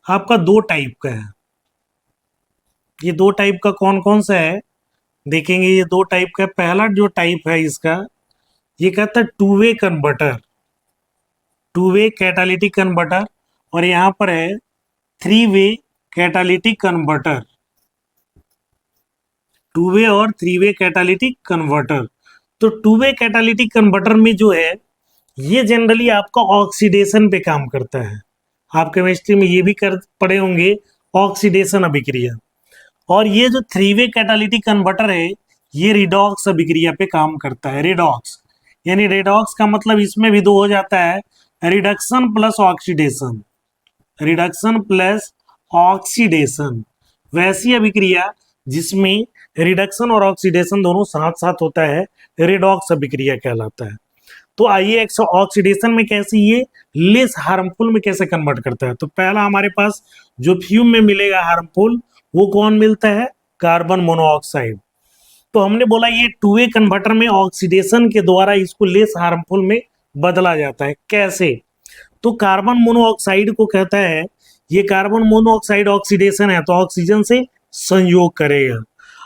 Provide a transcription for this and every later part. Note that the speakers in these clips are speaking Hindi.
आपका दो टाइप का है। ये दो टाइप का कौन कौन सा है देखेंगे। ये दो टाइप का, पहला जो टाइप है इसका, ये कहता है two way converter, two way catalytic converter. और यहाँ पर है three way catalytic converter, two way और थ्री वे कैटालिटिक कन्वर्टर। तो टू वे कैटालिटिक कन्वर्टर में जो है, ये जनरली आपका ऑक्सीडेशन पे काम करता है। आप केमिस्ट्री में ये भी कर पढ़े होंगे, ऑक्सीडेशन अभिक्रिया। और ये जो थ्री वे कैटालिटिक कन्वर्टर है, ये रिडॉक्स अभिक्रिया पे काम करता है। रिडॉक्स यानी रिडॉक्स का मतलब इसमें भी दो हो जाता है, reduction plus oxidation, reduction plus oxidation. वैसी अभिक्रिया जिसमें रिडक्शन और ऑक्सीडेशन दोनों साथ साथ होता है, रिडॉक्स अभिक्रिया कहलाता है। तो आइए ऑक्सीडेशन में कैसे ये लेस हार्मफुल में कैसे कन्वर्ट करता है। तो पहला हमारे पास जो फ्यूम में मिलेगा हार्मफुल, वो कौन मिलता है, कार्बन मोनोऑक्साइड। तो हमने बोला ये टू वे कन्वर्टर में ऑक्सीडेशन के द्वारा इसको लेस हार्मफुल में बदला जाता है। कैसे, तो कार्बन मोनोऑक्साइड को कहता है, ये कार्बन मोनोऑक्साइड ऑक्सीडेशन है तो ऑक्सीजन से संयोग करेगा।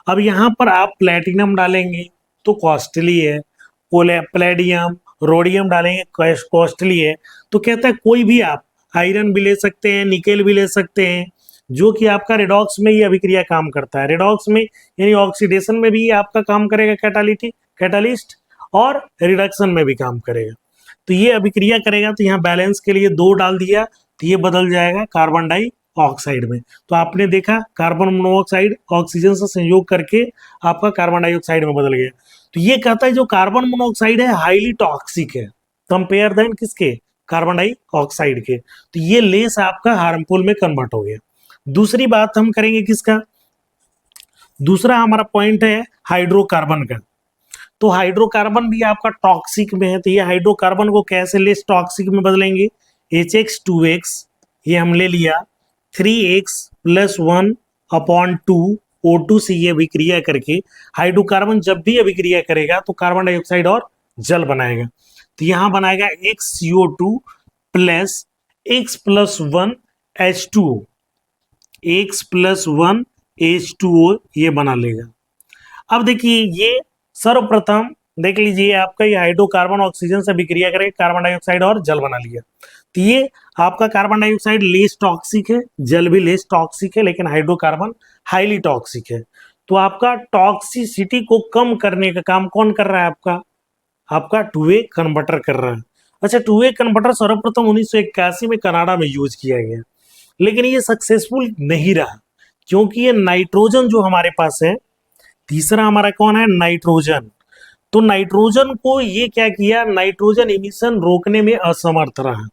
अब यहाँ पर आप प्लेटिनम डालेंगे तो कॉस्टली है, प्लेडियम रोडियम डालेंगे कॉस्टली है। तो कहता है कोई भी आप आयरन भी ले सकते हैं, निकेल भी ले सकते हैं, जो कि आपका रिडॉक्स में ये अभिक्रिया काम करता है। रिडॉक्स में यानी ऑक्सीडेशन में भी आपका काम करेगा कैटालिस्ट, और रिडक्शन में भी काम करेगा। तो ये अभिक्रिया करेगा, तो यहाँ बैलेंस के लिए दो डाल दिया तो ये बदल जाएगा कार्बन डाइऑक्साइड में। तो आपने देखा कार्बन मोनोऑक्साइड ऑक्सीजन से संयोग करके आपका कार्बन डाइऑक्साइड में बदल गया। तो ये कहता है जो कार्बन मोनोऑक्साइड है हाईली टॉक्सिक है, कंपेयर देन किसके, कार्बन डाइऑक्साइड के। तो ये लेस आपका हार्मफुल में कन्वर्ट हो गया। दूसरी बात हम करेंगे किसका, दूसरा हमारा पॉइंट है हाइड्रोकार्बन का। तो हाइड्रोकार्बन भी आपका टॉक्सिक में है, तो ये हाइड्रोकार्बन को कैसे लेस टॉक्सिक में बदलेंगे, HX2X ये हम ले लिया, 3X+1/2 O2 से ये अभिक्रिया करके हाइड्रोकार्बन जब भी अभिक्रिया करेगा तो कार्बन डाइऑक्साइड और जल बनाएगा। तो यहाँ बनाएगा XCO2 प्लस X+1H2O, X+1H2O ये बना लेगा। अब देखिए ये सर्वप्रथम देख लीजिए, आपका ये हाइड्रोकार्बन ऑक्सीजन से अभिक्रिया करके कार्बन डाइऑक्साइड और जल बना लिया। तो ये आपका कार्बन डाइऑक्साइड लेस टॉक्सिक है, जल भी लेस टॉक्सिक है, लेकिन हाइड्रोकार्बन हाईली टॉक्सिक है। तो आपका टॉक्सिसिटी को कम करने का काम कौन कर रहा है, आपका टू वे कन्वर्टर कर रहा है। अच्छा, टू वे कन्वर्टर सर्वप्रथम 1981 में कनाडा में यूज किया गया, लेकिन ये सक्सेसफुल नहीं रहा, क्योंकि ये नाइट्रोजन जो हमारे पास है, तीसरा हमारा कौन है, नाइट्रोजन। तो नाइट्रोजन को ये क्या किया, नाइट्रोजन इमिशन रोकने में असमर्थ रहा।